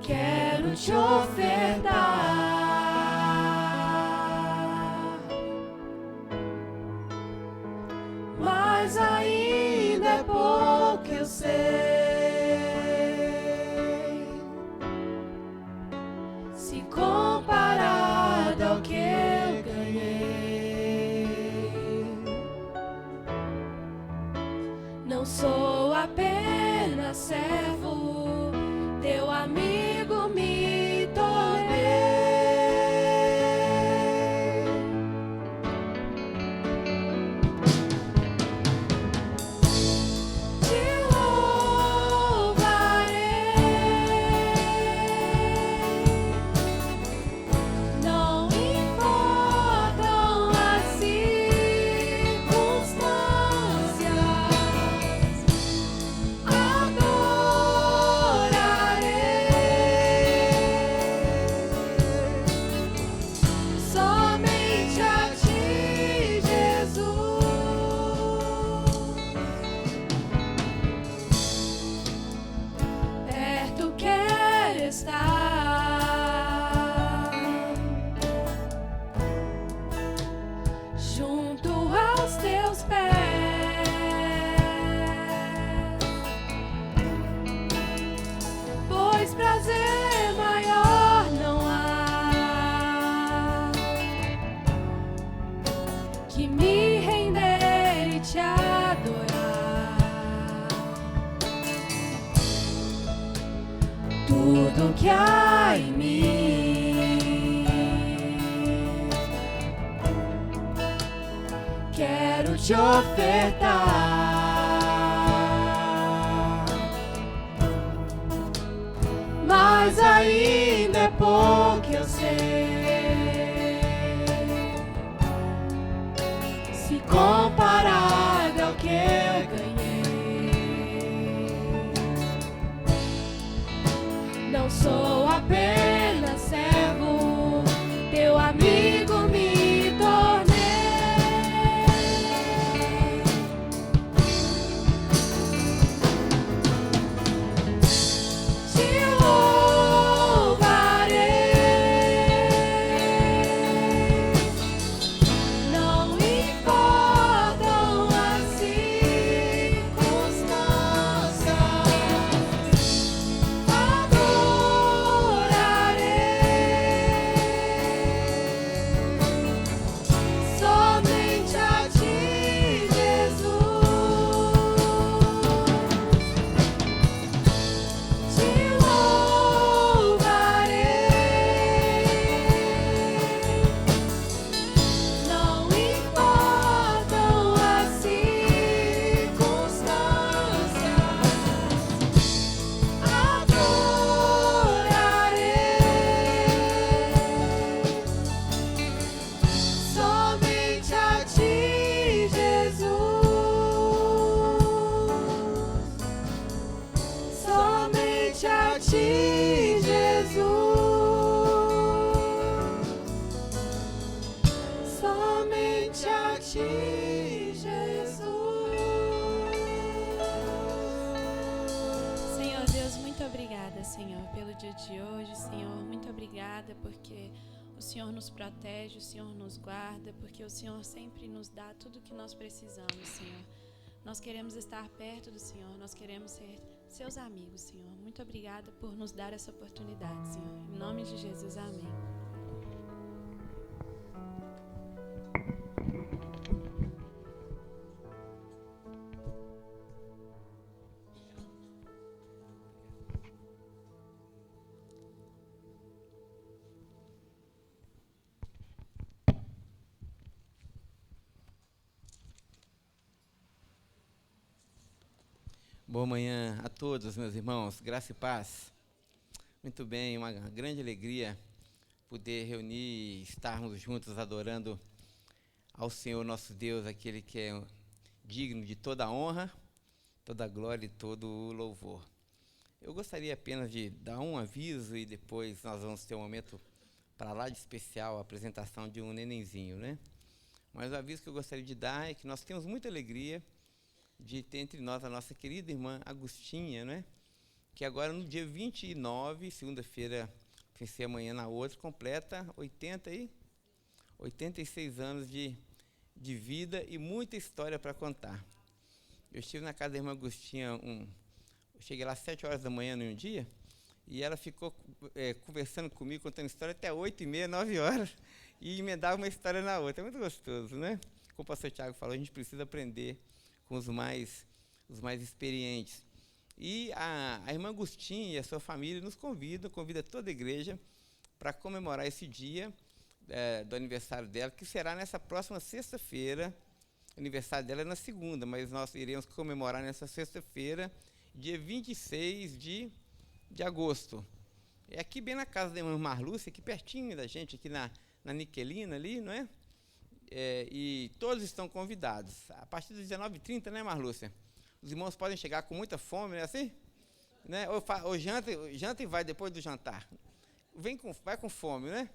quero te ofertar mas ainda é pouco, eu sei. Se comparado ao que eu ganhei, não sou apenas servo, teu amigo me tornei. Junto aos teus pés, pois prazer maior não há que me render e te adorar. Tudo que há em mim quero te ofertar, mas ainda é pouco, eu sei. Se comparado ao que eu ganhei, não sou apenas servo, teu amigo me tornei. Senhor, pelo dia de hoje, Senhor, muito obrigada porque o Senhor nos protege, o Senhor nos guarda, porque o Senhor sempre nos dá tudo o que nós precisamos, Senhor. Nós queremos estar perto do Senhor, nós queremos ser seus amigos, Senhor. Muito obrigada por nos dar essa oportunidade, Senhor. Em nome de Jesus, amém. Boa manhã a todos, meus irmãos, graça e paz. Muito bem, uma grande alegria poder reunir e estarmos juntos adorando ao Senhor nosso Deus, aquele que é digno de toda a honra, toda a glória e todo o louvor. Eu gostaria apenas de dar um aviso e depois nós vamos ter um momento para lá de especial, a apresentação de um nenenzinho, né? Mas o aviso que eu gostaria de dar é que nós temos muita alegria de ter entre nós a nossa querida irmã Agostinha, né? que agora no dia 29, segunda-feira, pensei amanhã na outra, completa 86 anos de vida e muita história para contar. Eu estive na casa da irmã Agostinha, eu cheguei lá às 7 horas da manhã num dia, e ela ficou conversando comigo, contando história até 8h30, 9 horas, e emendava uma história na outra. É muito gostoso, né? Como o pastor Tiago falou, a gente precisa aprender com os mais experientes. E a irmã Agostinha e a sua família nos convida toda a igreja para comemorar esse dia do aniversário dela, que será nessa próxima sexta-feira. O aniversário dela é na segunda, mas nós iremos comemorar nessa sexta-feira, dia 26 de agosto. É aqui bem na casa da irmã Marlúcia, aqui pertinho da gente, aqui na Niquelina ali, não é? E todos estão convidados. A partir das 19h30, né, Marlúcia? Os irmãos podem chegar com muita fome, não é assim? Né? Ou janta e vai depois do jantar. Vai com fome, né?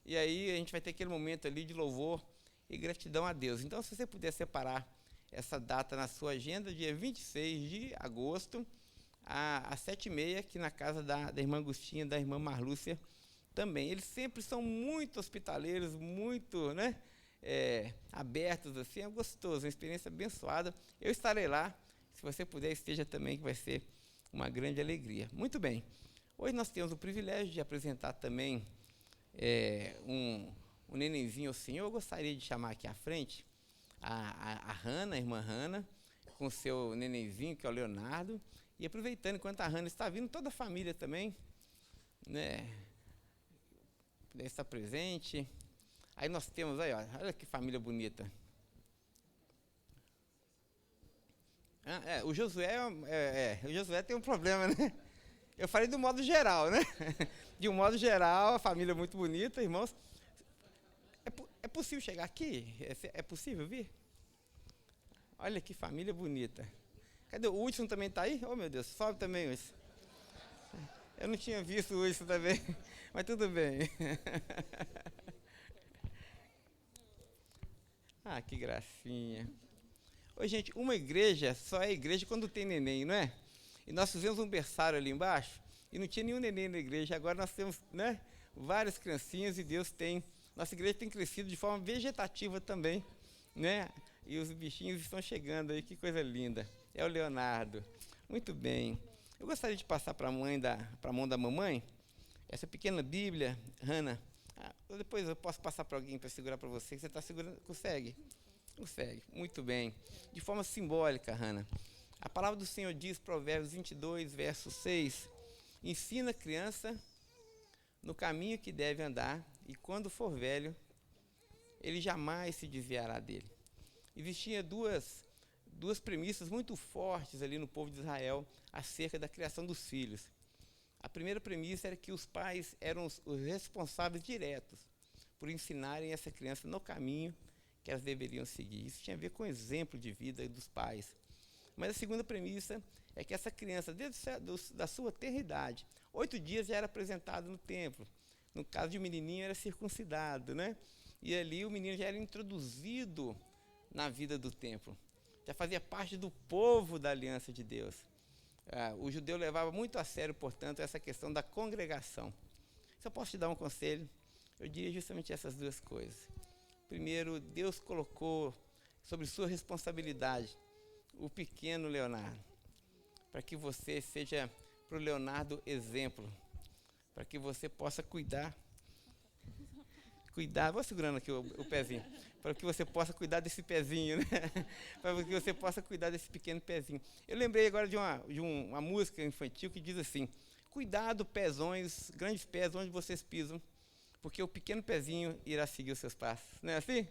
E aí a gente vai ter aquele momento ali de louvor e gratidão a Deus. Então, se você puder separar essa data na sua agenda, dia 26 de agosto, às 7h30, aqui na casa da irmã Agostinha, da irmã Marlúcia também. Eles sempre são muito hospitaleiros, muito, né, abertos, assim, é gostoso, uma experiência abençoada. Eu estarei lá, se você puder, esteja também, que vai ser uma grande alegria. Muito bem, hoje nós temos o privilégio de apresentar também um nenenzinho ao Senhor. Eu gostaria de chamar aqui à frente a Hanna, a irmã Hanna, com o seu nenenzinho, que é o Leonardo, e aproveitando, enquanto a Hanna está vindo, toda a família também, né, puder estar presente. Aí nós temos aí, olha que família bonita. O Josué tem um problema, né? Eu falei do modo geral, né? De um modo geral, a família é muito bonita, irmãos. É possível chegar aqui? É possível vir? Olha que família bonita. Cadê o Hudson também está aí? Oh, meu Deus, sobe também, Hudson. Eu não tinha visto o Hudson também, mas tudo bem. Ah, que gracinha. Ô, gente, uma igreja só é igreja quando tem neném, não é? E nós fizemos um berçário ali embaixo e não tinha nenhum neném na igreja. Agora nós temos, né, várias criancinhas e Deus tem. Nossa igreja tem crescido de forma vegetativa também, né? E os bichinhos estão chegando aí, que coisa linda. É o Leonardo. Muito bem. Eu gostaria de passar para a mão da mamãe essa pequena Bíblia, Hanna. Depois eu posso passar para alguém para segurar para você. Você está segurando? Consegue? Consegue. Muito bem. De forma simbólica, Hanna. A palavra do Senhor diz, Provérbios 22, verso 6, ensina a criança no caminho que deve andar, e quando for velho, ele jamais se desviará dele. Existiam duas premissas muito fortes ali no povo de Israel acerca da criação dos filhos. A primeira premissa era que os pais eram os responsáveis diretos por ensinarem essa criança no caminho que elas deveriam seguir. Isso tinha a ver com o exemplo de vida dos pais. Mas a segunda premissa é que essa criança, desde da sua tenridade, 8 dias já era apresentado no templo. No caso de um menininho, era circuncidado, né? E ali o menino já era introduzido na vida do templo. Já fazia parte do povo da aliança de Deus. O judeu levava muito a sério, portanto, essa questão da congregação. Se eu posso te dar um conselho, eu diria justamente essas duas coisas. Primeiro, Deus colocou sobre sua responsabilidade o pequeno Leonardo, para que você seja para o Leonardo exemplo, para que você possa cuidar, vou segurando aqui o pezinho, para que você possa cuidar desse pezinho, né? Para que você possa cuidar desse pequeno pezinho. Eu lembrei agora de uma música infantil que diz assim: cuidado, pezões, grandes pés onde vocês pisam, porque o pequeno pezinho irá seguir os seus passos. Não é assim?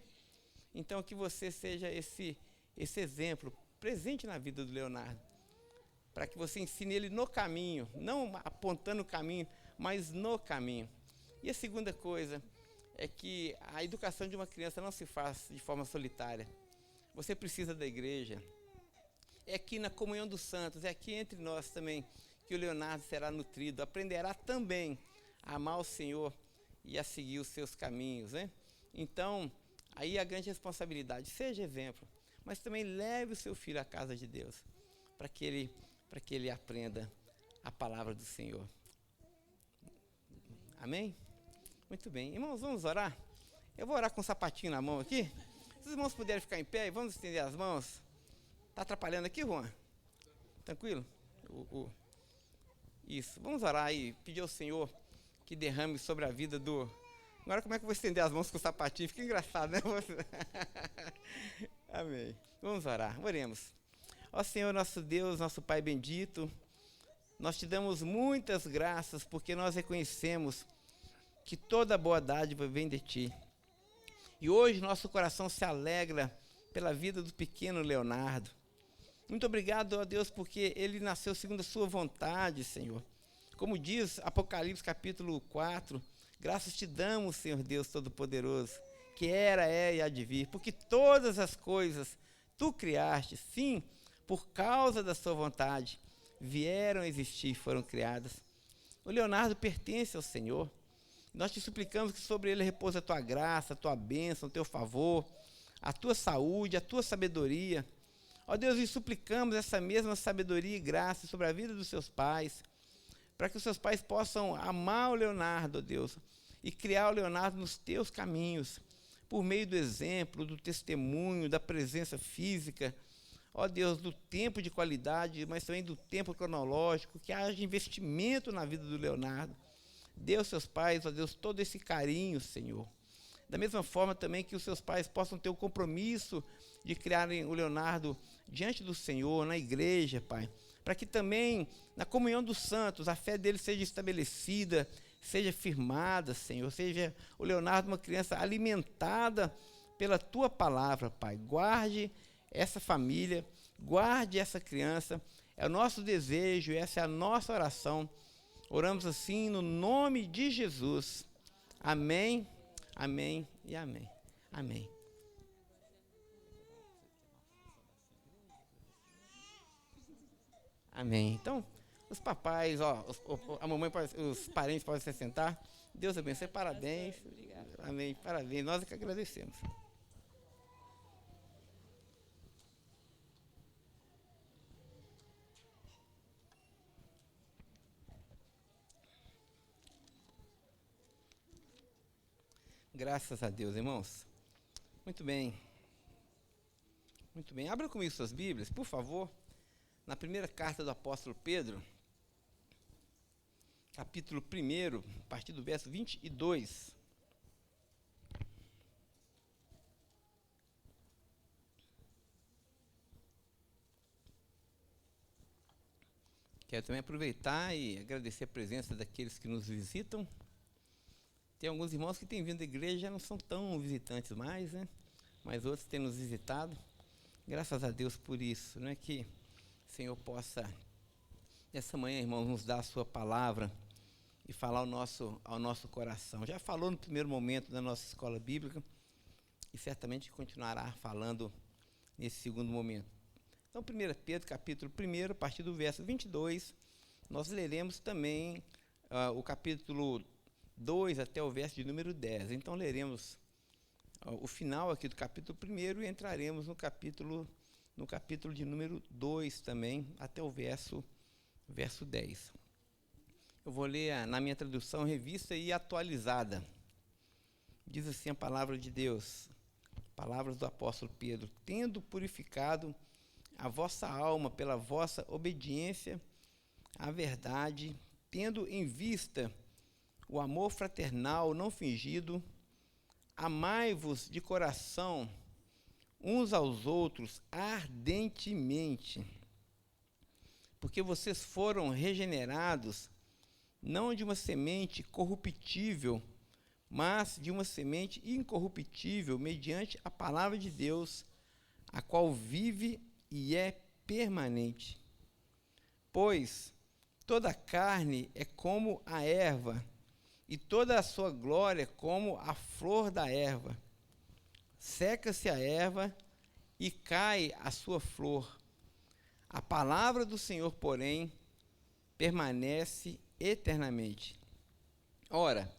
Então, que você seja esse exemplo presente na vida do Leonardo, para que você ensine ele no caminho, não apontando o caminho, mas no caminho. E a segunda coisa é que a educação de uma criança não se faz de forma solitária. Você precisa da igreja. É aqui na comunhão dos santos, é aqui entre nós também que o Leonardo será nutrido, aprenderá também a amar o Senhor e a seguir os seus caminhos, né? Então, aí a grande responsabilidade, seja exemplo, mas também leve o seu filho à casa de Deus, para que ele aprenda a palavra do Senhor. Amém? Muito bem. Irmãos, vamos orar? Eu vou orar com o sapatinho na mão aqui. Se os irmãos puderem ficar em pé e vamos estender as mãos. Está atrapalhando aqui, Juan? Tranquilo? Isso. Vamos orar e pedir ao Senhor que derrame sobre a vida do... Agora como é que eu vou estender as mãos com o sapatinho? Fica engraçado, né? Amém. Vamos orar. Oremos. Ó Senhor, nosso Deus, nosso Pai bendito, nós te damos muitas graças porque nós reconhecemos que toda boa dádiva vem de Ti. E hoje nosso coração se alegra pela vida do pequeno Leonardo. Muito obrigado, ó Deus, porque ele nasceu segundo a sua vontade, Senhor. Como diz Apocalipse capítulo 4, graças te damos, Senhor Deus Todo-Poderoso, que era, é e há de vir, porque todas as coisas Tu criaste, sim, por causa da sua vontade, vieram a existir e foram criadas. O Leonardo pertence ao Senhor. Nós te suplicamos que sobre ele repousa a Tua graça, a Tua bênção, o Teu favor, a Tua saúde, a Tua sabedoria. Ó Deus, e suplicamos essa mesma sabedoria e graça sobre a vida dos seus pais, para que os seus pais possam amar o Leonardo, ó Deus, e criar o Leonardo nos Teus caminhos, por meio do exemplo, do testemunho, da presença física, ó Deus, do tempo de qualidade, mas também do tempo cronológico, que haja investimento na vida do Leonardo. Dê aos seus pais, ó Deus, todo esse carinho, Senhor. Da mesma forma também que os seus pais possam ter o compromisso de criarem o Leonardo diante do Senhor, na igreja, Pai, para que também, na comunhão dos santos, a fé dele seja estabelecida, seja firmada, Senhor, seja o Leonardo uma criança alimentada pela Tua palavra, Pai. Guarde essa família, guarde essa criança, é o nosso desejo, essa é a nossa oração. Oramos assim no nome de Jesus. Amém, amém e amém. Amém. Amém. Então, os papais, a mamãe, os parentes podem se sentar. Deus abençoe, parabéns. Obrigado. Amém, parabéns. Nós é que agradecemos. Graças a Deus, irmãos. Muito bem. Muito bem. Abra comigo suas Bíblias, por favor. Na primeira carta do apóstolo Pedro, capítulo 1, a partir do verso 22. Quero também aproveitar e agradecer a presença daqueles que nos visitam. Tem alguns irmãos que têm vindo à igreja e já não são tão visitantes mais, né? Mas outros têm nos visitado. Graças a Deus por isso, não é que o Senhor possa, nessa manhã, irmãos, nos dar a sua palavra e falar ao nosso coração. Já falou no primeiro momento da nossa escola bíblica e certamente continuará falando nesse segundo momento. Então, 1 Pedro, capítulo 1, a partir do verso 22, nós leremos também o capítulo 2 até o verso de número 10. Então, leremos o final aqui do capítulo 1 e entraremos no capítulo de número 2 também, até o verso 10. Eu vou ler na minha tradução revista e atualizada. Diz assim a palavra de Deus, palavras do apóstolo Pedro: tendo purificado a vossa alma pela vossa obediência à verdade, tendo em vista o amor fraternal não fingido, amai-vos de coração uns aos outros ardentemente, porque vocês foram regenerados não de uma semente corruptível, mas de uma semente incorruptível, mediante a palavra de Deus, a qual vive e é permanente. Pois toda a carne é como a erva, e toda a sua glória como a flor da erva. Seca-se a erva e cai a sua flor. A palavra do Senhor, porém, permanece eternamente. Ora,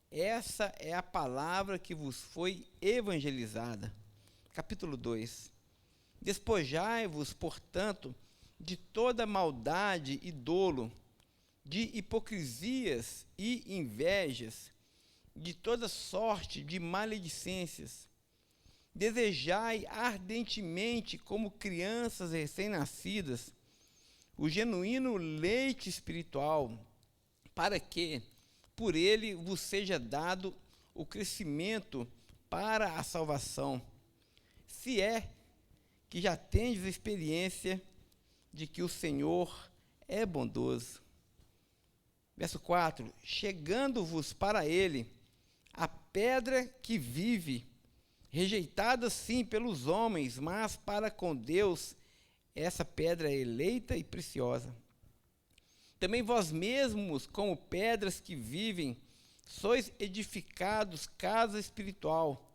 essa é a palavra que vos foi evangelizada. Capítulo 2. Despojai-vos, portanto, de toda maldade e dolo, de hipocrisias e invejas, de toda sorte de maledicências. Desejai ardentemente, como crianças recém-nascidas, o genuíno leite espiritual, para que, por ele, vos seja dado o crescimento para a salvação, se é que já tendes experiência de que o Senhor é bondoso. Verso 4: chegando-vos para ele, a pedra que vive, rejeitada sim pelos homens, mas para com Deus, essa pedra é eleita e preciosa. Também vós mesmos, como pedras que vivem, sois edificados casa espiritual,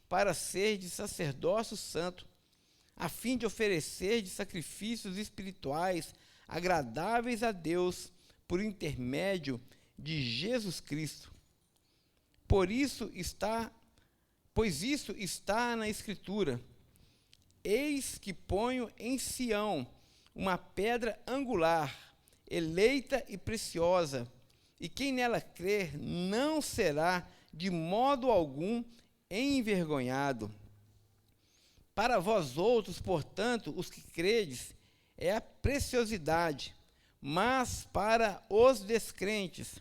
para serdes sacerdócio santo, a fim de oferecerdes sacrifícios espirituais agradáveis a Deus, por intermédio de Jesus Cristo. Pois isso está na Escritura: eis que ponho em Sião uma pedra angular, eleita e preciosa, e quem nela crer não será de modo algum envergonhado. Para vós outros, portanto, os que credes, é a preciosidade, mas para os descrentes,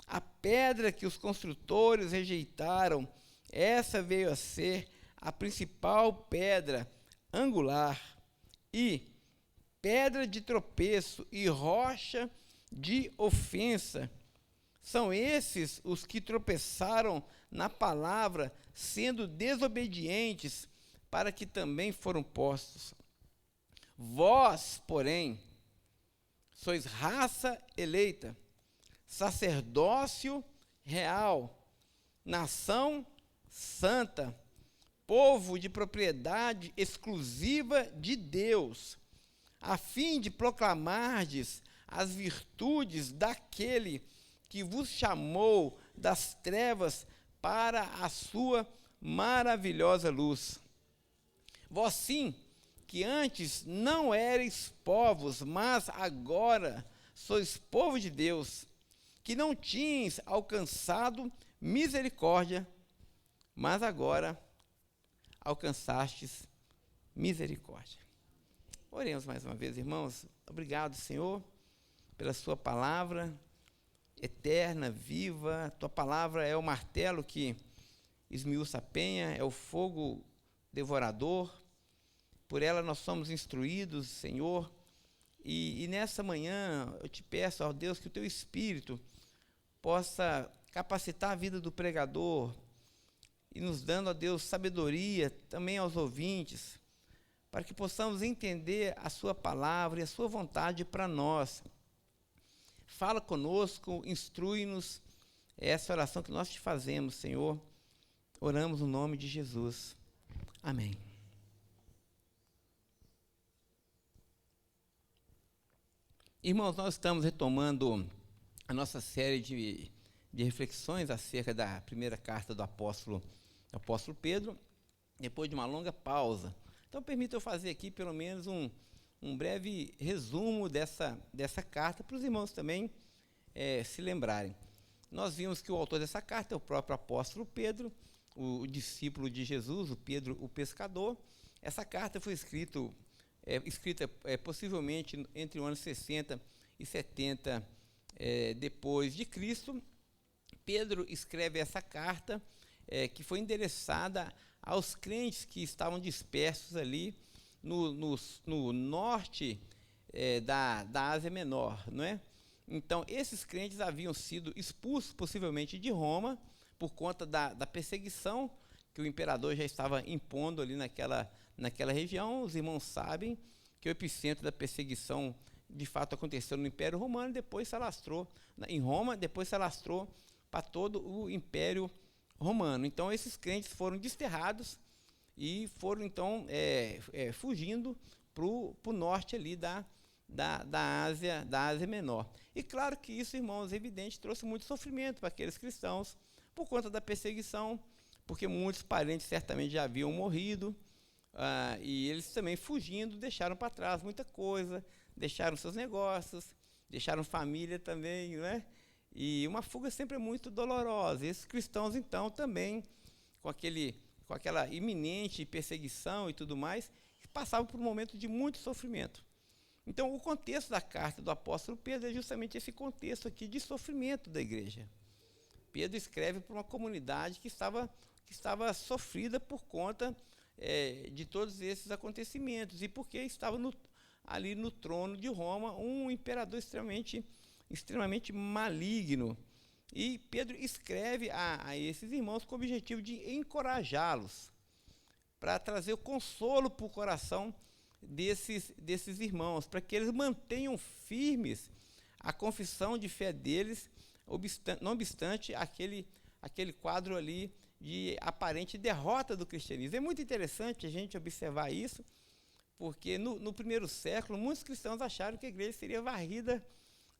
a pedra que os construtores rejeitaram, essa veio a ser a principal pedra angular, e pedra de tropeço e rocha de ofensa. São esses os que tropeçaram na palavra, sendo desobedientes, para que também foram postos. Vós, porém, sois raça eleita, sacerdócio real, nação santa, povo de propriedade exclusiva de Deus, a fim de proclamardes as virtudes daquele que vos chamou das trevas para a sua maravilhosa luz. Vós sim, que antes não erais povos, mas agora sois povo de Deus, que não tinhas alcançado misericórdia, mas agora alcançastes misericórdia. Oremos mais uma vez, irmãos. Obrigado, Senhor, pela sua palavra eterna, viva. Tua palavra é o martelo que esmiuça a penha, é o fogo devorador. Por ela nós somos instruídos, Senhor, e nessa manhã eu te peço, ó Deus, que o teu Espírito possa capacitar a vida do pregador e nos dando, ó Deus, sabedoria também aos ouvintes, para que possamos entender a sua palavra e a sua vontade para nós. Fala conosco, instrui-nos, é essa oração que nós te fazemos, Senhor. Oramos no nome de Jesus. Amém. Irmãos, nós estamos retomando a nossa série de reflexões acerca da primeira carta do apóstolo Pedro, depois de uma longa pausa. Então, permita eu fazer aqui pelo menos um breve resumo dessa carta, para os irmãos também se lembrarem. Nós vimos que o autor dessa carta é o próprio apóstolo Pedro, o discípulo de Jesus, o Pedro, o pescador. Essa carta foi escrita possivelmente entre o ano 60 e 70 depois de Cristo. Pedro escreve essa carta que foi endereçada aos crentes que estavam dispersos ali no norte da Ásia Menor, não é? Então, esses crentes haviam sido expulsos possivelmente de Roma por conta da perseguição que o imperador já estava impondo ali naquela região. Os irmãos sabem que o epicentro da perseguição de fato aconteceu no Império Romano, depois se alastrou em Roma, depois se alastrou para todo o Império Romano. Então esses crentes foram desterrados e foram então fugindo para o norte ali da Ásia Menor. E claro que isso, irmãos, é evidente, trouxe muito sofrimento para aqueles cristãos por conta da perseguição, porque muitos parentes certamente já haviam morrido, e eles também fugindo deixaram para trás muita coisa, deixaram seus negócios, deixaram família também, né? E uma fuga sempre é muito dolorosa. Esses cristãos, então, também, com aquela iminente perseguição e tudo mais, passavam por um momento de muito sofrimento. Então, o contexto da carta do apóstolo Pedro é justamente esse contexto aqui de sofrimento da igreja. Pedro escreve para uma comunidade que estava sofrida por conta de todos esses acontecimentos e porque estava ali no trono de Roma um imperador extremamente maligno. E Pedro escreve a esses irmãos com o objetivo de encorajá-los, para trazer o consolo para o coração desses irmãos, para que eles mantenham firmes a confissão de fé deles, não obstante aquele quadro ali de aparente derrota do cristianismo. É muito interessante a gente observar isso, porque no primeiro século, muitos cristãos acharam que a igreja seria varrida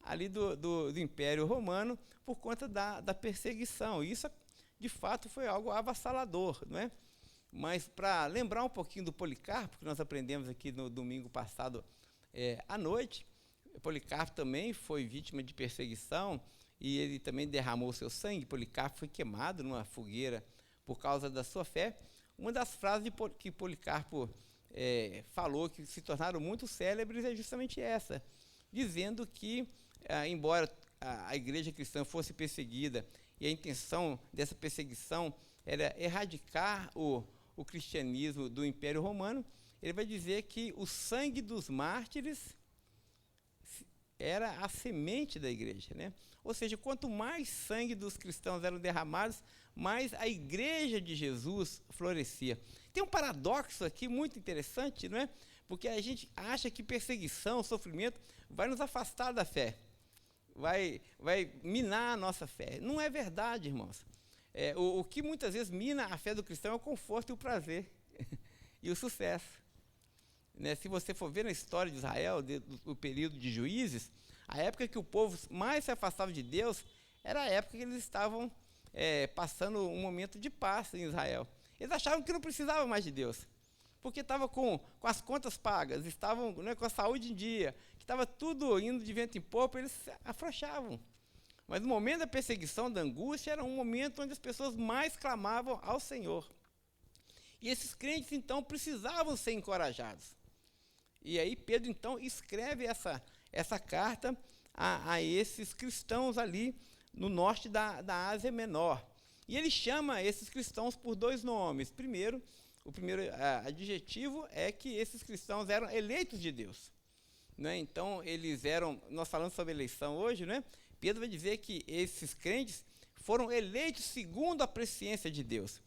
ali do Império Romano por conta da perseguição. E isso, de fato, foi algo avassalador, não é? Mas, para lembrar um pouquinho do Policarpo, que nós aprendemos aqui no domingo passado à noite, Policarpo também foi vítima de perseguição e ele também derramou seu sangue. Policarpo foi queimado numa fogueira por causa da sua fé. Uma das frases que Policarpo falou, que se tornaram muito célebres, é justamente essa, dizendo que, embora a igreja cristã fosse perseguida e a intenção dessa perseguição era erradicar o cristianismo do Império Romano, ele vai dizer que o sangue dos mártires era a semente da igreja, né? Ou seja, quanto mais sangue dos cristãos eram derramados, mais a igreja de Jesus florescia. Tem um paradoxo aqui muito interessante, não é? Porque a gente acha que perseguição, sofrimento, vai nos afastar da fé, vai minar a nossa fé. Não é verdade, irmãos. O que muitas vezes mina a fé do cristão é o conforto e o prazer e o sucesso. Né? Se você for ver na história de Israel, do período de Juízes, a época que o povo mais se afastava de Deus era a época que eles estavam passando um momento de paz em Israel. Eles achavam que não precisavam mais de Deus, porque estavam com as contas pagas, estavam, né, com a saúde em dia, que estava tudo indo de vento em popa, eles se afrouxavam. Mas no momento da perseguição, da angústia, era um momento onde as pessoas mais clamavam ao Senhor. E esses crentes, então, precisavam ser encorajados. E aí Pedro, então, escreve essa carta a esses cristãos ali no norte da Ásia Menor. E ele chama esses cristãos por dois nomes. O primeiro adjetivo é que esses cristãos eram eleitos de Deus. Né? Então, nós falamos sobre eleição hoje, né? Pedro vai dizer que esses crentes foram eleitos segundo a presciência de Deus.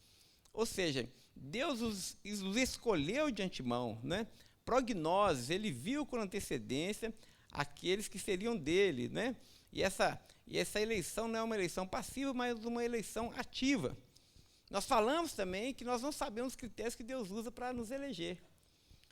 Ou seja, Deus os escolheu de antemão, né? Prognoses, ele viu com antecedência aqueles que seriam dele, né? E essa eleição não é uma eleição passiva, mas uma eleição ativa. Nós falamos também que nós não sabemos os critérios que Deus usa para nos eleger,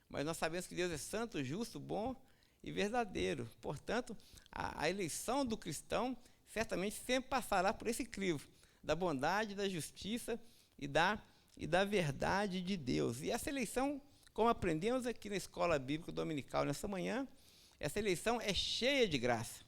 mas nós sabemos que Deus é santo, justo, bom e verdadeiro. Portanto, a eleição do cristão certamente sempre passará por esse crivo da bondade, da justiça e da verdade de Deus. E essa eleição, como aprendemos aqui na Escola Bíblica Dominical nessa manhã, essa eleição é cheia de graça.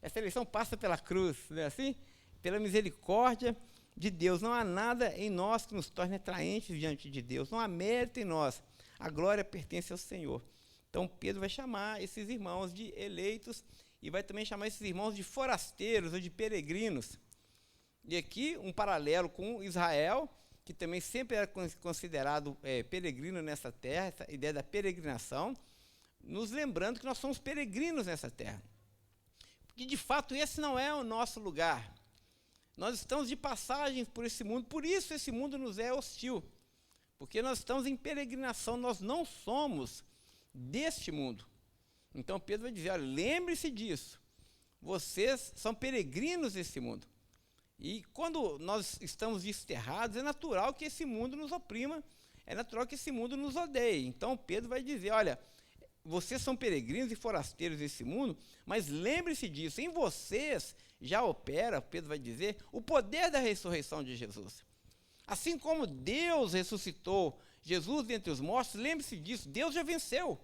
Essa eleição passa pela cruz, não é assim? Pela misericórdia de Deus. Não há nada em nós que nos torne atraentes diante de Deus. Não há mérito em nós. A glória pertence ao Senhor. Então, Pedro vai chamar esses irmãos de eleitos e vai também chamar esses irmãos de forasteiros ou de peregrinos. E aqui, um paralelo com Israel, que também sempre era considerado peregrino nessa terra, essa ideia da peregrinação, nos lembrando que nós somos peregrinos nessa terra. Porque, de fato, esse não é o nosso lugar. Nós estamos de passagem por esse mundo, por isso esse mundo nos é hostil. Porque nós estamos em peregrinação, nós não somos deste mundo. Então Pedro vai dizer, lembre-se disso, vocês são peregrinos desse mundo. E quando nós estamos desterrados, é natural que esse mundo nos oprima, é natural que esse mundo nos odeie. Então Pedro vai dizer, olha, vocês são peregrinos e forasteiros desse mundo, mas lembre-se disso, em vocês já opera, Pedro vai dizer, o poder da ressurreição de Jesus. Assim como Deus ressuscitou Jesus dentre os mortos, lembre-se disso, Deus já venceu.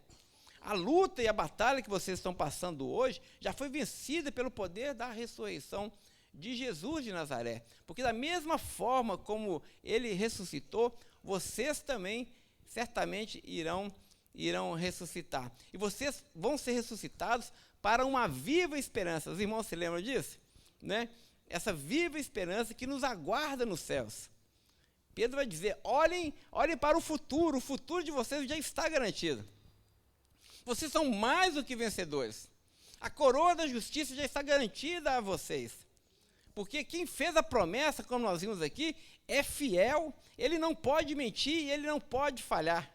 A luta e a batalha que vocês estão passando hoje já foi vencida pelo poder da ressurreição de Jesus de Nazaré. Porque da mesma forma como ele ressuscitou, vocês também certamente irão ressuscitar. E vocês vão ser ressuscitados para uma viva esperança. Os irmãos se lembram disso? Né? Essa viva esperança que nos aguarda nos céus. Pedro vai dizer, olhem para o futuro de vocês já está garantido. Vocês são mais do que vencedores. A coroa da justiça já está garantida a vocês. Porque quem fez a promessa, como nós vimos aqui, é fiel, ele não pode mentir e ele não pode falhar.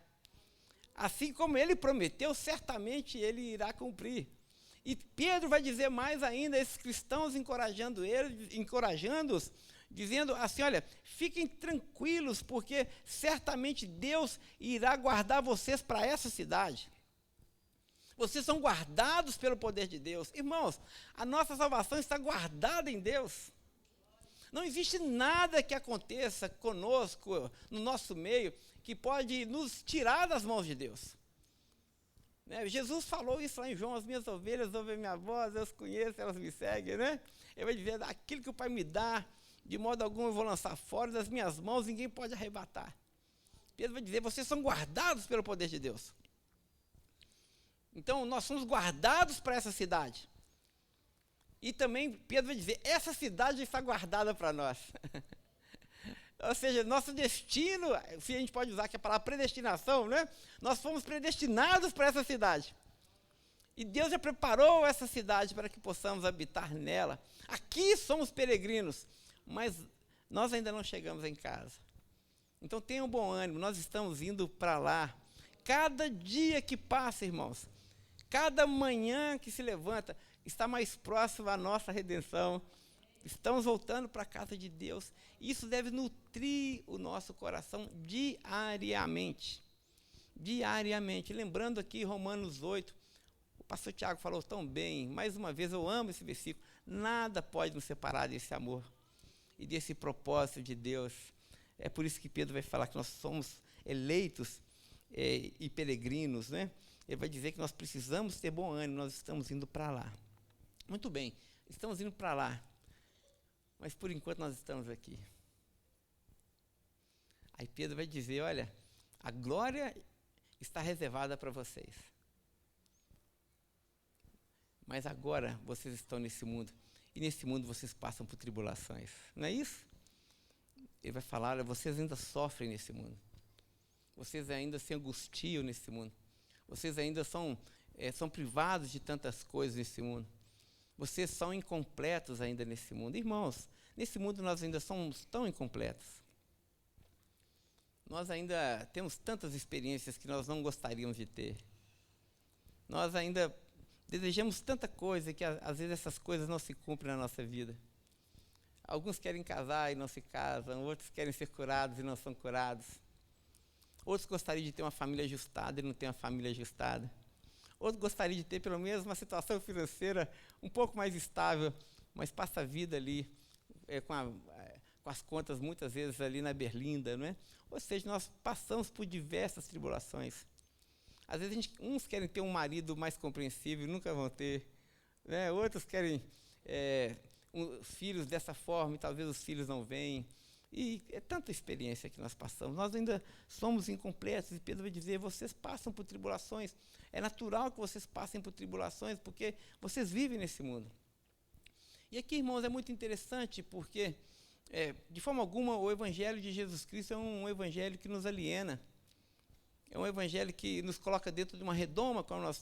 Assim como ele prometeu, certamente ele irá cumprir. E Pedro vai dizer mais ainda, esses cristãos encorajando-os, dizendo assim, olha, fiquem tranquilos, porque certamente Deus irá guardar vocês para essa cidade. Vocês são guardados pelo poder de Deus. Irmãos, a nossa salvação está guardada em Deus. Não existe nada que aconteça conosco, no nosso meio, que pode nos tirar das mãos de Deus. Né? Jesus falou isso lá em João, as minhas ovelhas ouvem a minha voz, eu as conheço, elas me seguem. Né? Ele vai dizer, aquilo que o Pai me dá, de modo algum eu vou lançar fora das minhas mãos, ninguém pode arrebatar. Pedro vai dizer, vocês são guardados pelo poder de Deus. Então, nós somos guardados para essa cidade. E também, Pedro vai dizer, essa cidade está guardada para nós. Ou seja, nosso destino, se a gente pode usar aqui a palavra predestinação, né? Nós fomos predestinados para essa cidade. E Deus já preparou essa cidade para que possamos habitar nela. Aqui somos peregrinos, mas nós ainda não chegamos em casa. Então tenham bom ânimo, nós estamos indo para lá. Cada dia que passa, irmãos, cada manhã que se levanta, está mais próximo à nossa redenção. Estamos voltando para a casa de Deus. Isso deve nutrir o nosso coração diariamente. Diariamente. Lembrando aqui Romanos 8, o pastor Tiago falou tão bem, mais uma vez eu amo esse versículo. Nada pode nos separar desse amor e desse propósito de Deus. É por isso que Pedro vai falar que nós somos eleitos e peregrinos, né? Ele vai dizer que nós precisamos ter bom ânimo, nós estamos indo para lá. Muito bem, estamos indo para lá, mas por enquanto nós estamos aqui. Aí Pedro vai dizer, olha, a glória está reservada para vocês. Mas agora vocês estão nesse mundo, e nesse mundo vocês passam por tribulações, não é isso? Ele vai falar, olha, vocês ainda sofrem nesse mundo. Vocês ainda se angustiam nesse mundo. Vocês ainda são privados de tantas coisas nesse mundo. Vocês são incompletos ainda nesse mundo. Irmãos, nesse mundo nós ainda somos tão incompletos. Nós ainda temos tantas experiências que nós não gostaríamos de ter. Nós ainda desejamos tanta coisa que às vezes essas coisas não se cumprem na nossa vida. Alguns querem casar e não se casam, outros querem ser curados e não são curados. Outros gostariam de ter uma família ajustada e não tem uma família ajustada. Outros gostariam de ter pelo menos uma situação financeira um pouco mais estável, mas passa a vida ali com as contas muitas vezes ali na berlinda, não é? Ou seja, nós passamos por diversas tribulações. Às vezes uns querem ter um marido mais compreensível e nunca vão ter, né? Outros querem filhos dessa forma e talvez os filhos não venham. E é tanta experiência que nós passamos. Nós ainda somos incompletos. E Pedro vai dizer, vocês passam por tribulações. É natural que vocês passem por tribulações, porque vocês vivem nesse mundo. E aqui, irmãos, é muito interessante, porque, de forma alguma, o Evangelho de Jesus Cristo é um Evangelho que nos aliena. É um Evangelho que nos coloca dentro de uma redoma, como nós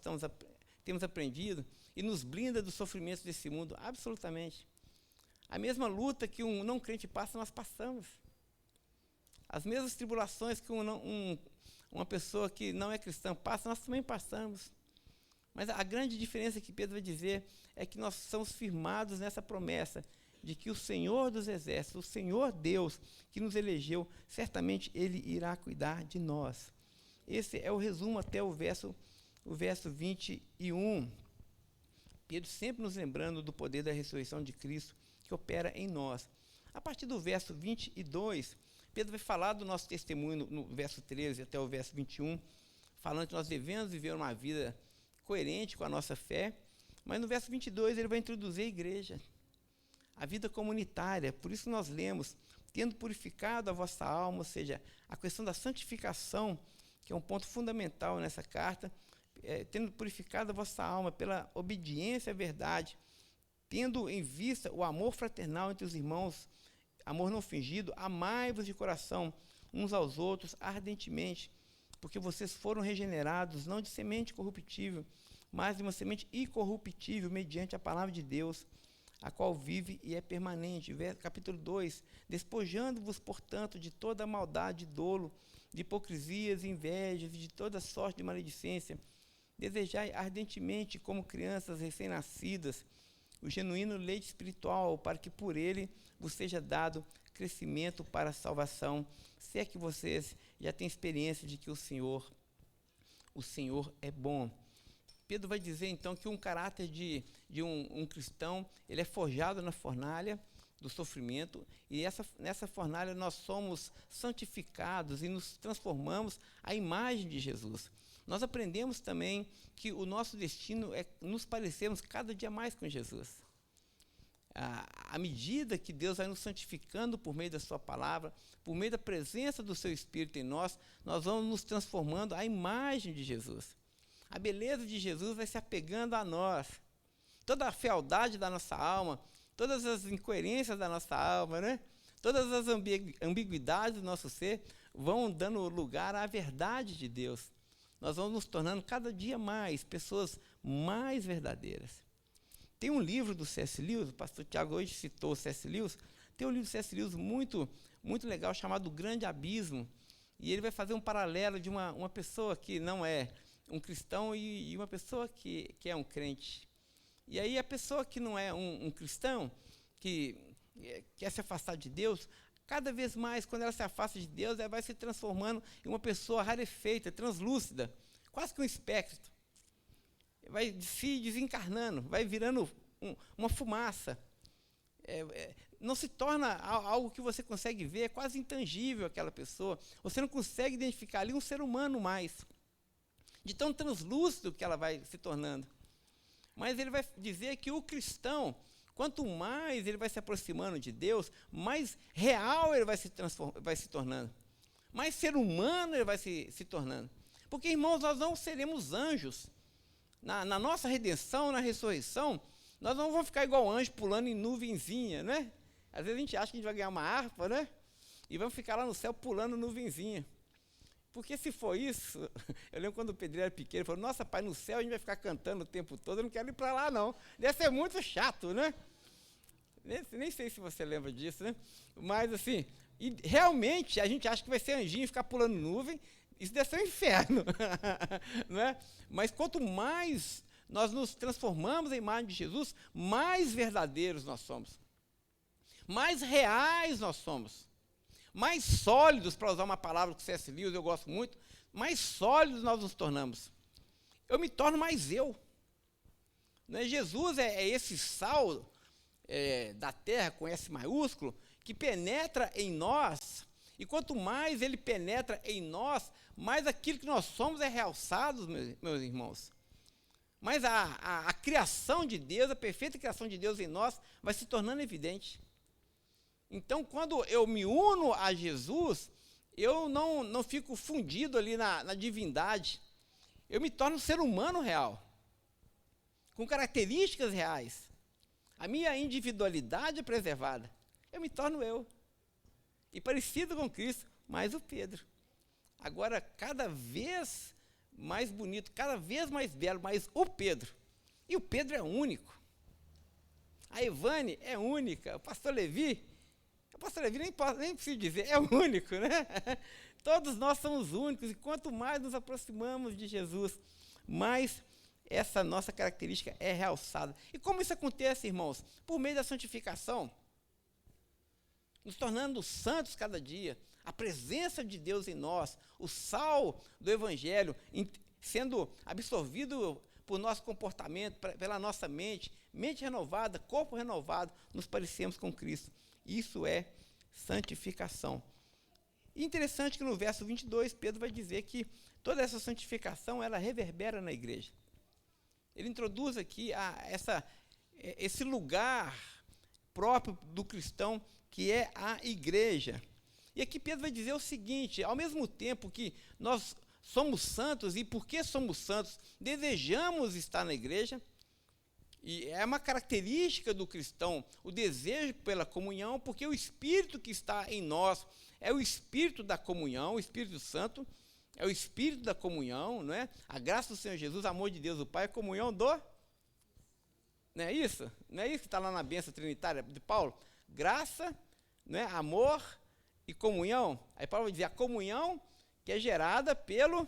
temos aprendido, e nos blinda dos sofrimentos desse mundo, absolutamente. A mesma luta que um não crente passa, nós passamos. As mesmas tribulações que uma pessoa que não é cristã passa, nós também passamos. Mas a grande diferença que Pedro vai dizer é que nós somos firmados nessa promessa de que o Senhor dos Exércitos, o Senhor Deus que nos elegeu, certamente Ele irá cuidar de nós. Esse é o resumo até o verso 21. Pedro sempre nos lembrando do poder da ressurreição de Cristo que opera em nós. A partir do verso 22, Pedro vai falar do nosso testemunho no verso 13 até o verso 21, falando que nós devemos viver uma vida coerente com a nossa fé. Mas no verso 22 ele vai introduzir a igreja, a vida comunitária. Por isso nós lemos, tendo purificado a vossa alma, ou seja, a questão da santificação, que é um ponto fundamental nessa carta, tendo purificado a vossa alma pela obediência à verdade, tendo em vista o amor fraternal entre os irmãos, amor não fingido, amai-vos de coração uns aos outros ardentemente, porque vocês foram regenerados, não de semente corruptível, mas de uma semente incorruptível, mediante a palavra de Deus, a qual vive e é permanente. Capítulo 2, despojando-vos, portanto, de toda a maldade, dolo, de hipocrisias, invejas e de toda sorte de maledicência, desejai ardentemente, como crianças recém-nascidas, o genuíno leite espiritual, para que por ele vos seja dado crescimento para a salvação, se é que vocês já têm experiência de que o Senhor é bom. Pedro vai dizer, então, que um caráter de um cristão, ele é forjado na fornalha do sofrimento, e nessa fornalha nós somos santificados e nos transformamos à imagem de Jesus. Nós aprendemos também que o nosso destino é nos parecermos cada dia mais com Jesus. À medida que Deus vai nos santificando por meio da sua palavra, por meio da presença do seu Espírito em nós, nós vamos nos transformando à imagem de Jesus. A beleza de Jesus vai se apegando a nós. Toda a fealdade da nossa alma, todas as incoerências da nossa alma, né? Todas as ambiguidades do nosso ser vão dando lugar à verdade de Deus. Nós vamos nos tornando cada dia mais pessoas mais verdadeiras. Tem um livro do C.S. Lewis, o pastor Tiago hoje citou o C.S. Lewis, tem um livro do C.S. Lewis muito, muito legal, chamado O Grande Abismo, e ele vai fazer um paralelo de uma pessoa que não é um cristão e uma pessoa que é um crente. E aí a pessoa que não é um cristão, que quer se afastar de Deus, cada vez mais, quando ela se afasta de Deus, ela vai se transformando em uma pessoa rarefeita, translúcida, quase que um espectro. Vai se desencarnando, vai virando uma fumaça. Não se torna algo que você consegue ver, é quase intangível aquela pessoa. Você não consegue identificar ali um ser humano mais, de tão translúcido que ela vai se tornando. Mas ele vai dizer que o cristão, quanto mais ele vai se aproximando de Deus, mais real ele vai se tornando. Mais ser humano ele vai se tornando. Porque, irmãos, nós não seremos anjos. Na nossa redenção, na ressurreição, nós não vamos ficar igual anjo pulando em nuvenzinha, né? Às vezes a gente acha que a gente vai ganhar uma harpa, né? E vamos ficar lá no céu pulando nuvenzinha. Porque se for isso, eu lembro quando o Pedro era pequeno, ele falou, nossa, pai, no céu a gente vai ficar cantando o tempo todo, eu não quero ir para lá, não. Deve ser muito chato, né? Nem sei se você lembra disso, né? Mas, assim, realmente a gente acha que vai ser anjinho e ficar pulando nuvem, isso deve ser um inferno. Não é? Mas quanto mais nós nos transformamos em imagem de Jesus, mais verdadeiros nós somos. Mais reais nós somos. Mais sólidos, para usar uma palavra que o C.S. Lewis eu gosto muito, mais sólidos nós nos tornamos. Eu me torno mais eu. Não é? Jesus é esse sal da terra, com S maiúsculo, que penetra em nós, e quanto mais ele penetra em nós, mais aquilo que nós somos é realçado, meus irmãos. Mas a criação de Deus, a perfeita criação de Deus em nós, vai se tornando evidente. Então, quando eu me uno a Jesus, eu não fico fundido ali na divindade. Eu me torno um ser humano real, com características reais. A minha individualidade é preservada. Eu me torno eu. E parecido com Cristo, mais o Pedro. Agora, cada vez mais bonito, cada vez mais belo, mais o Pedro. E o Pedro é único. A Evane é única. O pastor Levi nem preciso dizer, é único, né? Todos nós somos únicos, e quanto mais nos aproximamos de Jesus, mais essa nossa característica é realçada. E como isso acontece, irmãos? Por meio da santificação, nos tornando santos cada dia, a presença de Deus em nós, o sal do Evangelho, sendo absorvido por nosso comportamento, pela nossa mente renovada, corpo renovado, nos parecemos com Cristo. Isso é santificação. E interessante que no verso 22, Pedro vai dizer que toda essa santificação, ela reverbera na igreja. Ele introduz aqui esse lugar próprio do cristão, que é a igreja. E aqui Pedro vai dizer o seguinte: ao mesmo tempo que nós somos santos, e porque somos santos, desejamos estar na igreja, e é uma característica do cristão o desejo pela comunhão, porque o Espírito que está em nós é o Espírito da comunhão, o Espírito Santo é o Espírito da comunhão, não é? A graça do Senhor Jesus, o amor de Deus o Pai, a comunhão do... Não é isso? Não é isso que está lá na bênção trinitária de Paulo? Graça, não é? Amor e comunhão. Aí Paulo vai dizer a comunhão que é gerada pelo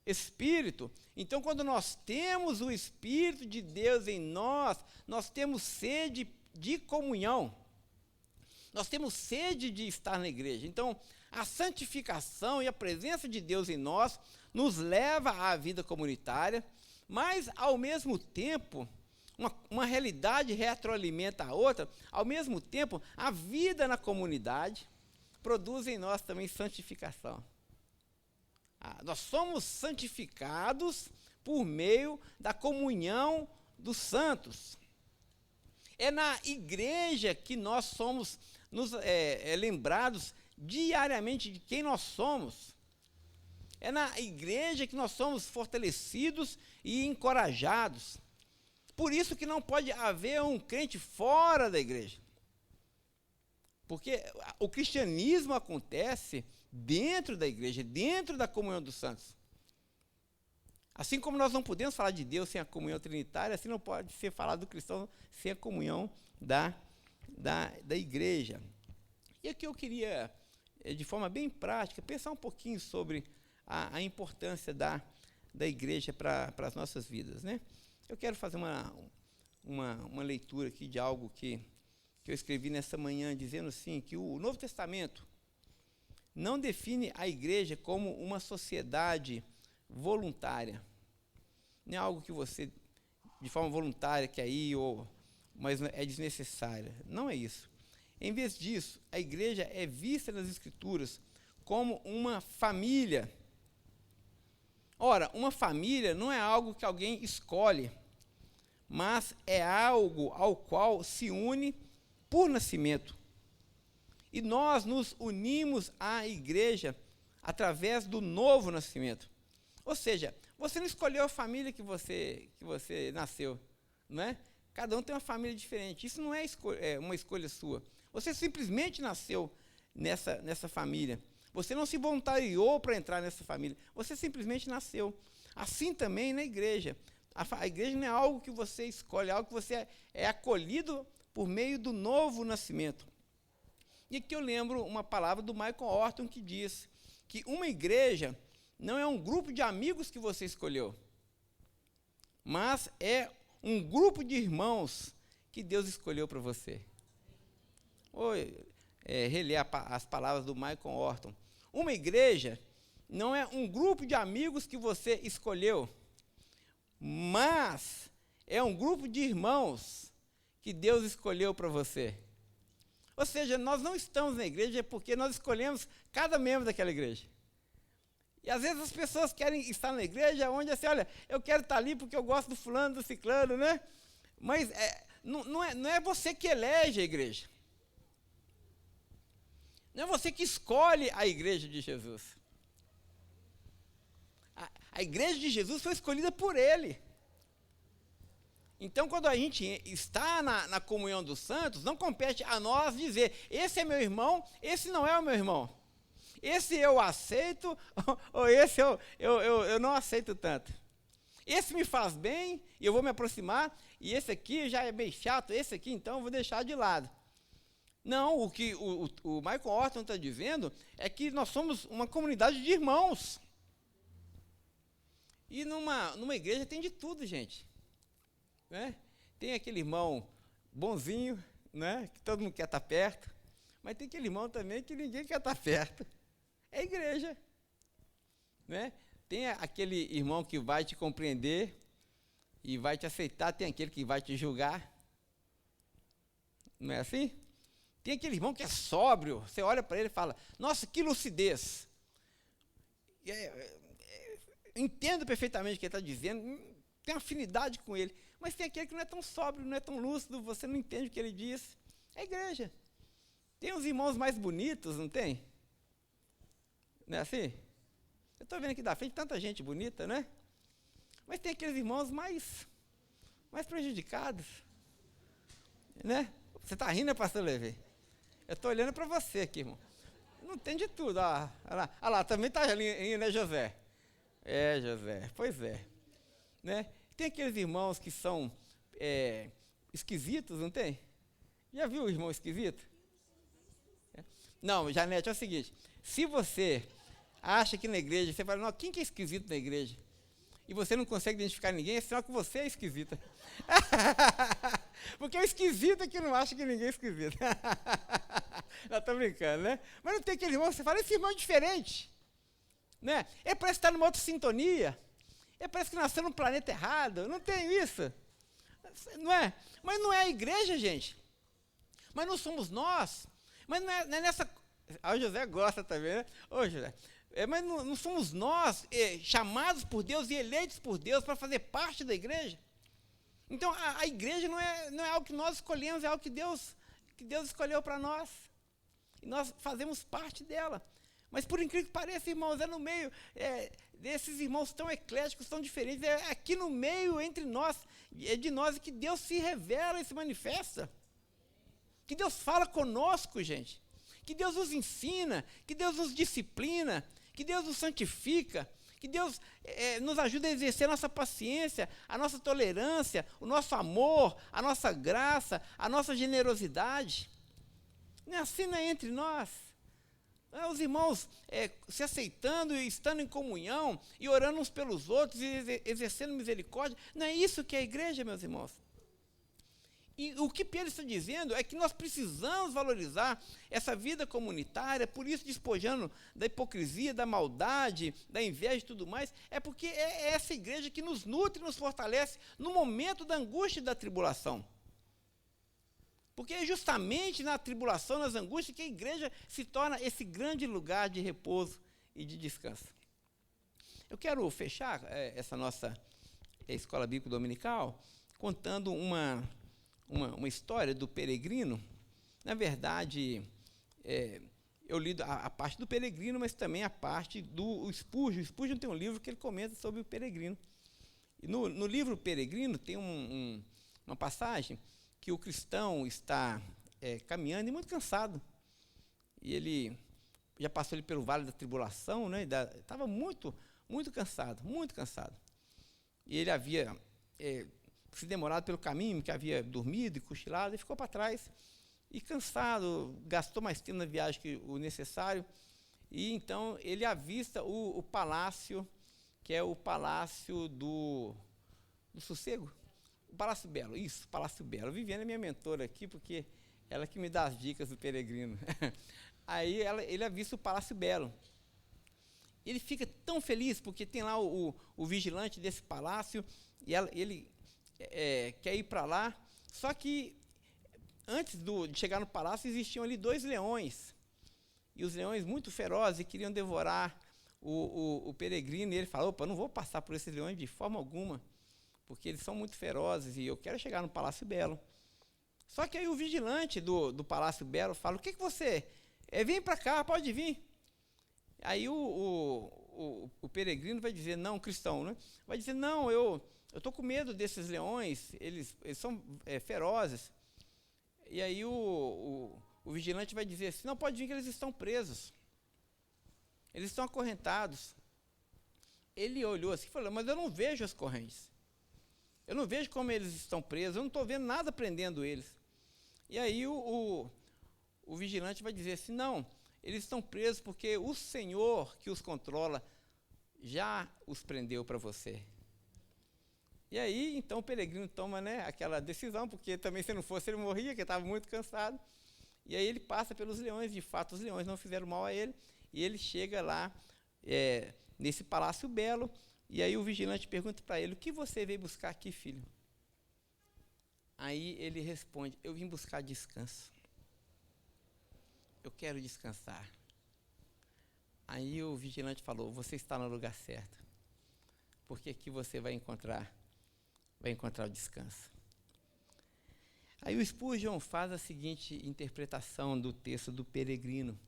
Espírito. Então, quando nós temos o Espírito de Deus em nós, nós temos sede de comunhão. Nós temos sede de estar na igreja. Então, a santificação e a presença de Deus em nós nos leva à vida comunitária, mas, ao mesmo tempo, uma realidade retroalimenta a outra. Ao mesmo tempo, a vida na comunidade produz em nós também santificação. Nós somos santificados por meio da comunhão dos santos. É na igreja que nós somos lembrados diariamente de quem nós somos. É na igreja que nós somos fortalecidos e encorajados. Por isso que não pode haver um crente fora da igreja. Porque o cristianismo acontece dentro da igreja, dentro da comunhão dos santos. Assim como nós não podemos falar de Deus sem a comunhão trinitária, assim não pode ser falado do cristão sem a comunhão da igreja. E aqui eu queria, de forma bem prática, pensar um pouquinho sobre a importância da igreja para as nossas vidas, né? Eu quero fazer uma leitura aqui de algo que eu escrevi nessa manhã, dizendo assim, que o Novo Testamento não define a igreja como uma sociedade voluntária. Não é algo que você, de forma voluntária, quer ir, mas é desnecessária. Não é isso. Em vez disso, a igreja é vista nas Escrituras como uma família. Ora, uma família não é algo que alguém escolhe, mas é algo ao qual se une por nascimento. E nós nos unimos à igreja através do novo nascimento. Ou seja, você não escolheu a família que você nasceu, não é? Cada um tem uma família diferente. Isso não é uma escolha sua. Você simplesmente nasceu nessa família. Você não se voluntariou para entrar nessa família. Você simplesmente nasceu. Assim também na igreja. A igreja não é algo que você escolhe, é algo que você é acolhido por meio do novo nascimento. E aqui eu lembro uma palavra do Michael Horton que diz que uma igreja não é um grupo de amigos que você escolheu, mas é um grupo de irmãos que Deus escolheu para você. Vou reler as palavras do Michael Horton. Uma igreja não é um grupo de amigos que você escolheu, mas é um grupo de irmãos que Deus escolheu para você. Ou seja, nós não estamos na igreja porque nós escolhemos cada membro daquela igreja. E às vezes as pessoas querem estar na igreja onde assim, olha, eu quero estar ali porque eu gosto do fulano, do ciclano, né? Mas não é você que elege a igreja. Não é você que escolhe a igreja de Jesus. A igreja de Jesus foi escolhida por Ele. Então, quando a gente está na comunhão dos santos, não compete a nós dizer, esse é meu irmão, esse não é o meu irmão. Esse eu aceito, ou esse eu não aceito tanto. Esse me faz bem, e eu vou me aproximar, e esse aqui já é bem chato, esse aqui, então, eu vou deixar de lado. Não, o que o Michael Horton está dizendo é que nós somos uma comunidade de irmãos. E numa igreja tem de tudo, gente. Né? Tem aquele irmão bonzinho, né? Que todo mundo quer estar perto, mas tem aquele irmão também que ninguém quer estar perto. É a igreja. Né? Tem aquele irmão que vai te compreender e vai te aceitar, tem aquele que vai te julgar. Não é assim? Tem aquele irmão que é sóbrio, você olha para ele e fala, nossa, que lucidez. Entendo perfeitamente o que ele está dizendo, tem afinidade com ele. Mas tem aquele que não é tão sóbrio, não é tão lúcido, você não entende o que ele diz. É a igreja. Tem os irmãos mais bonitos, não tem? Não é assim? Eu estou vendo aqui da frente tanta gente bonita, né? Mas tem aqueles irmãos mais prejudicados. Né? Você está rindo, pastor Levi? Eu estou olhando para você aqui, irmão. Não tem de tudo. Olha lá, também está rindo, né, José? É, José, pois é. Né? Tem aqueles irmãos que são esquisitos, não tem? Já viu o irmão esquisito? Não, Janete, é o seguinte, se você acha que na igreja, você fala, não, quem que é esquisito na igreja? E você não consegue identificar ninguém, é sinal que você é esquisita. Porque é esquisito que não acha que ninguém é esquisito. Não, estou brincando, né? Mas não tem aquele irmão que você fala, esse irmão é diferente. Né? Ele parece estar numa outra sintonia. Ele parece que nasceu num planeta errado. Não tem isso. Não é? Mas não é a igreja, gente. Mas não somos nós. Mas não é nessa... O José gosta também, né? Ô, José. Mas não somos nós chamados por Deus e eleitos por Deus para fazer parte da igreja? Então, a igreja não é algo que nós escolhemos, é algo que Deus escolheu para nós. E nós fazemos parte dela. Mas, por incrível que pareça, irmãos, é no meio desses irmãos tão ecléticos, tão diferentes, é aqui no meio, entre nós, é de nós que Deus se revela e se manifesta. Que Deus fala conosco, gente. Que Deus nos ensina, que Deus nos disciplina, que Deus nos santifica, que Deus nos ajuda a exercer a nossa paciência, a nossa tolerância, o nosso amor, a nossa graça, a nossa generosidade. Não é assim, não é entre nós. Os irmãos se aceitando e estando em comunhão, e orando uns pelos outros, e exercendo misericórdia. Não é isso que é a igreja, meus irmãos. E o que Pedro está dizendo é que nós precisamos valorizar essa vida comunitária, por isso despojando da hipocrisia, da maldade, da inveja e tudo mais, é porque é essa igreja que nos nutre e nos fortalece no momento da angústia e da tribulação. Porque é justamente na tribulação, nas angústias, que a igreja se torna esse grande lugar de repouso e de descanso. Eu quero fechar essa nossa escola bíblica dominical contando uma história do peregrino. Na verdade, eu li a parte do peregrino, mas também a parte do Spurgeon. O Spurgeon tem um livro que ele comenta sobre o peregrino. E no livro Peregrino tem uma passagem que o cristão está caminhando e muito cansado. E ele já passou pelo vale da tribulação, né? Estava muito, muito cansado, muito cansado. E ele havia se demorado pelo caminho, que havia dormido e cochilado, e ficou para trás. E cansado, gastou mais tempo na viagem que o necessário. E então ele avista o palácio, que é o Palácio do Sossego. O Palácio Belo, isso, Palácio Belo. Viviane é minha mentora aqui, porque ela que me dá as dicas do peregrino. Aí ele avista o Palácio Belo. Ele fica tão feliz, porque tem lá o vigilante desse palácio, e ele quer ir para lá. Só que, antes de chegar no palácio, existiam ali 2 leões. E os leões, muito ferozes, queriam devorar o peregrino. E ele falou, opa, não vou passar por esses leões de forma alguma, porque eles são muito ferozes e eu quero chegar no Palácio Belo. Só que aí o vigilante do Palácio Belo fala, o que você... vem para cá, pode vir. Aí o peregrino vai dizer, não, cristão, né? Vai dizer, não, eu estou com medo desses leões, eles são ferozes. E aí o vigilante vai dizer assim, não, pode vir que eles estão presos. Eles estão acorrentados. Ele olhou assim e falou, mas eu não vejo as correntes. Eu não vejo como eles estão presos, eu não estou vendo nada prendendo eles. E aí o vigilante vai dizer assim, não, eles estão presos porque o Senhor que os controla já os prendeu para você. E aí, então, o peregrino toma, né, aquela decisão, porque também se não fosse ele morria, porque estava muito cansado. E aí ele passa pelos leões, de fato os leões não fizeram mal a ele, e ele chega lá nesse Palácio Belo, e aí o vigilante pergunta para ele, o que você veio buscar aqui, filho? Aí ele responde, eu vim buscar descanso. Eu quero descansar. Aí o vigilante falou, você está no lugar certo, porque aqui você vai encontrar vai encontrar o descanso. Aí o Spurgeon faz a seguinte interpretação do texto do peregrino.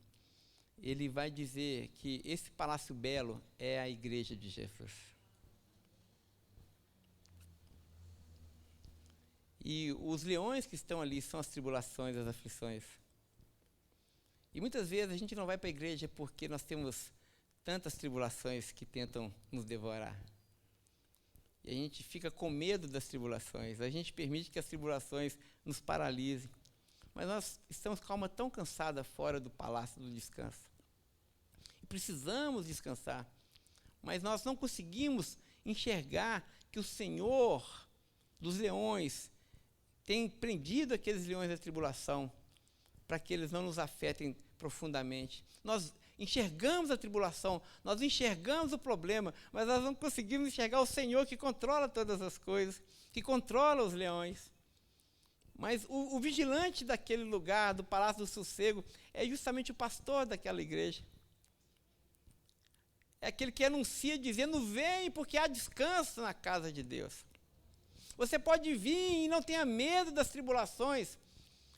Ele vai dizer que esse palácio belo é a igreja de Jesus. E os leões que estão ali são as tribulações, as aflições. E muitas vezes a gente não vai para a igreja porque nós temos tantas tribulações que tentam nos devorar. E a gente fica com medo das tribulações. A gente permite que as tribulações nos paralisem. Mas nós estamos com a alma tão cansada fora do palácio do descanso. E precisamos descansar. Mas nós não conseguimos enxergar que o Senhor dos leões tem prendido aqueles leões da tribulação para que eles não nos afetem profundamente. Nós enxergamos a tribulação, nós enxergamos o problema, mas nós não conseguimos enxergar o Senhor que controla todas as coisas, que controla os leões. Mas o vigilante daquele lugar, do Palácio do Sossego, é justamente o pastor daquela igreja. É aquele que anuncia dizendo: vem, porque há descanso na casa de Deus. Você pode vir e não tenha medo das tribulações,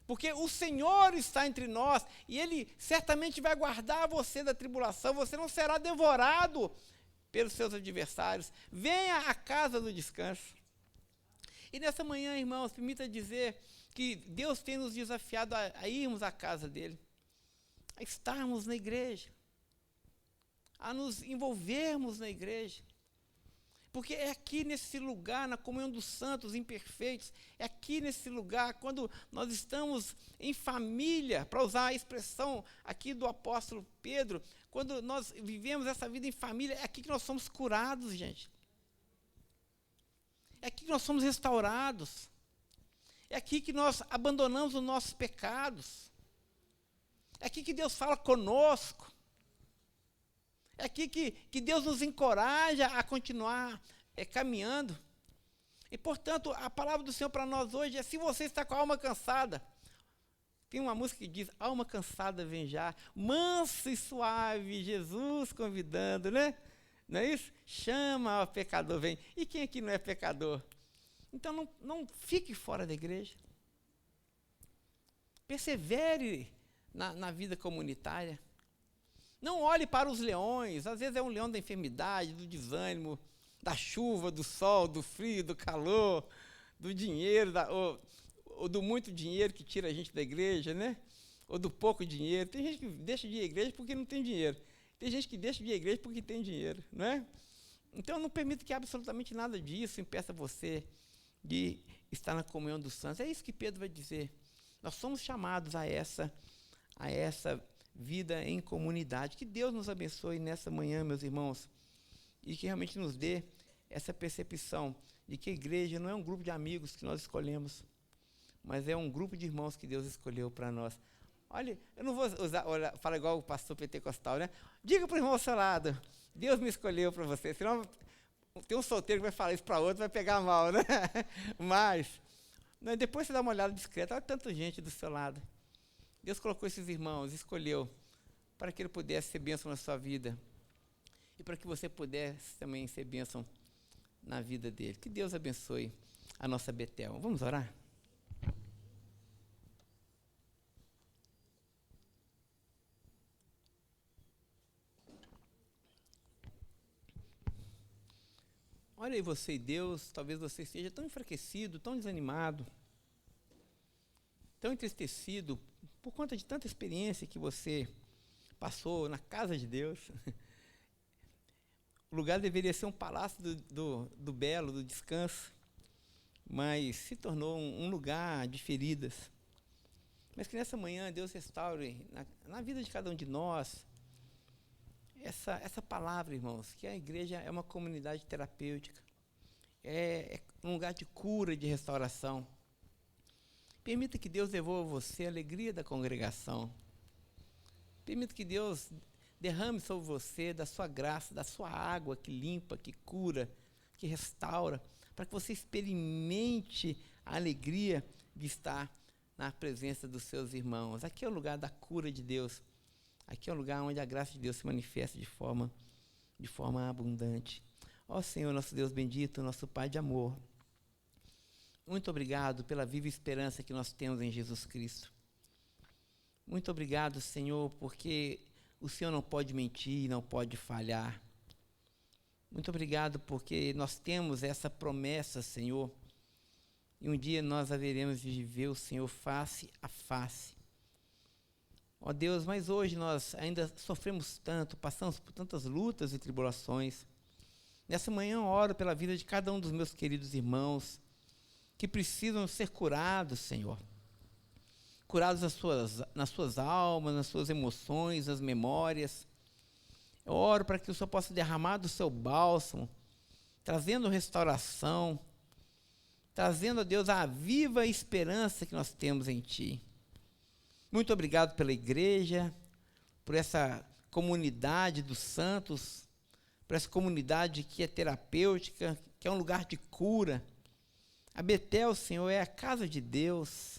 porque o Senhor está entre nós e Ele certamente vai guardar você da tribulação. Você não será devorado pelos seus adversários. Venha à casa do descanso. E nessa manhã, irmãos, permita dizer que Deus tem nos desafiado a irmos à casa dEle, a estarmos na igreja, a nos envolvermos na igreja. Porque é aqui nesse lugar, na comunhão dos santos imperfeitos, é aqui nesse lugar, quando nós estamos em família, para usar a expressão aqui do apóstolo Pedro, quando nós vivemos essa vida em família, é aqui que nós somos curados, gente. É aqui que nós somos restaurados. É aqui que nós abandonamos os nossos pecados. É aqui que Deus fala conosco. É aqui que Deus nos encoraja a continuar caminhando. E, portanto, a palavra do Senhor para nós hoje é: se você está com a alma cansada, tem uma música que diz: alma cansada vem já, manso e suave, Jesus convidando, né? Não é isso? Chama, ó, pecador, vem. E quem aqui não é pecador? Então, não fique fora da igreja. Persevere na vida comunitária. Não olhe para os leões. Às vezes é um leão da enfermidade, do desânimo, da chuva, do sol, do frio, do calor, do dinheiro, ou do muito dinheiro que tira a gente da igreja, né? Ou do pouco dinheiro. Tem gente que deixa de ir à igreja porque não tem dinheiro. Tem gente que deixa de ir à igreja porque tem dinheiro, não é? Então, não permita que absolutamente nada disso impeça você de estar na comunhão dos santos. É isso que Pedro vai dizer. Nós somos chamados a essa vida em comunidade. Que Deus nos abençoe nessa manhã, meus irmãos, e que realmente nos dê essa percepção de que a igreja não é um grupo de amigos que nós escolhemos, mas é um grupo de irmãos que Deus escolheu para nós. Olha, eu não vou falar igual o pastor pentecostal, né? Diga para o irmão ao seu lado: Deus me escolheu para você. Senão tem um solteiro que vai falar isso para outro, vai pegar mal, né? Mas depois você dá uma olhada discreta: olha tanta gente do seu lado. Deus colocou esses irmãos, escolheu, para que Ele pudesse ser bênção na sua vida e para que você pudesse também ser bênção na vida dele. Que Deus abençoe a nossa Betel. Vamos orar? Olha aí você e Deus, talvez você esteja tão enfraquecido, tão desanimado, tão entristecido por conta de tanta experiência que você passou na casa de Deus. O lugar deveria ser um palácio do belo, do descanso, mas se tornou um lugar de feridas. Mas que nessa manhã Deus restaure na vida de cada um de nós essa palavra, irmãos, que a igreja é uma comunidade terapêutica, é um lugar de cura, de restauração. Permita que Deus devolva a você a alegria da congregação. Permita que Deus derrame sobre você da sua graça, da sua água que limpa, que cura, que restaura, para que você experimente a alegria de estar na presença dos seus irmãos. Aqui é o lugar da cura de Deus. Aqui é o lugar onde a graça de Deus se manifesta de forma abundante. Ó Senhor, nosso Deus bendito, nosso Pai de amor, Muito obrigado pela viva esperança que nós temos em Jesus Cristo. Muito obrigado, Senhor, porque o Senhor não pode mentir, não pode falhar. Muito obrigado porque nós temos essa promessa, Senhor, e um dia nós haveremos de ver o Senhor face a face. Ó Deus, mas hoje nós ainda sofremos tanto, passamos por tantas lutas e tribulações. Nessa manhã eu oro pela vida de cada um dos meus queridos irmãos que precisam ser curados, Senhor. Curados nas suas almas, nas suas emoções, nas memórias. Eu oro para que o Senhor possa derramar do seu bálsamo, trazendo restauração, trazendo a Deus a viva esperança que nós temos em Ti. Muito obrigado pela igreja, por essa comunidade dos santos, por essa comunidade que é terapêutica, que é um lugar de cura. A Betel, Senhor, é a casa de Deus.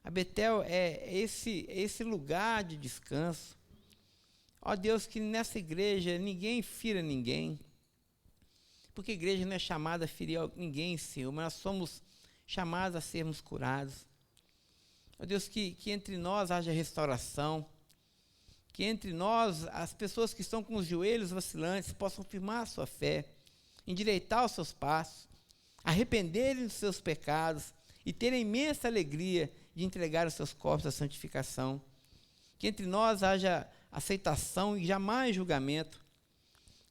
A Betel é esse lugar de descanso. Ó Deus, que nessa igreja ninguém fira ninguém. Porque a igreja não é chamada a ferir ninguém, Senhor, mas nós somos chamados a sermos curados. Ó Deus, que entre nós haja restauração. Que entre nós, as pessoas que estão com os joelhos vacilantes, possam firmar a sua fé, endireitar os seus passos, arrependerem dos seus pecados e terem imensa alegria de entregar os seus corpos à santificação. Que entre nós haja aceitação e jamais julgamento.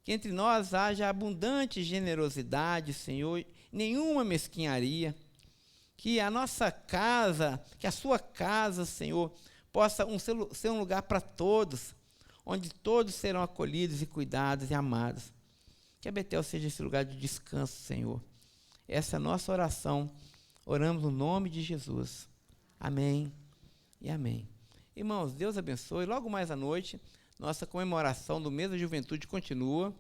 Que entre nós haja abundante generosidade, Senhor, nenhuma mesquinharia. Que a nossa casa, que a sua casa, Senhor, possa ser um lugar para todos, onde todos serão acolhidos e cuidados e amados. Que a Betel seja esse lugar de descanso, Senhor. Essa é a nossa oração. Oramos no nome de Jesus. Amém e amém. Irmãos, Deus abençoe. Logo mais à noite, nossa comemoração do mês da juventude continua.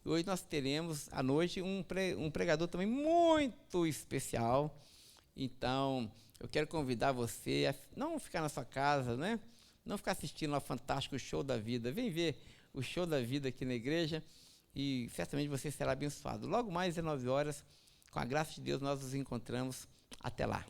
E hoje nós teremos à noite um pregador também muito especial. Então, eu quero convidar você a não ficar na sua casa, né? Não ficar assistindo ao fantástico show da vida. Vem ver o show da vida aqui na igreja e certamente você será abençoado. Logo mais às 9 horas, com a graça de Deus, nós nos encontramos. Até lá.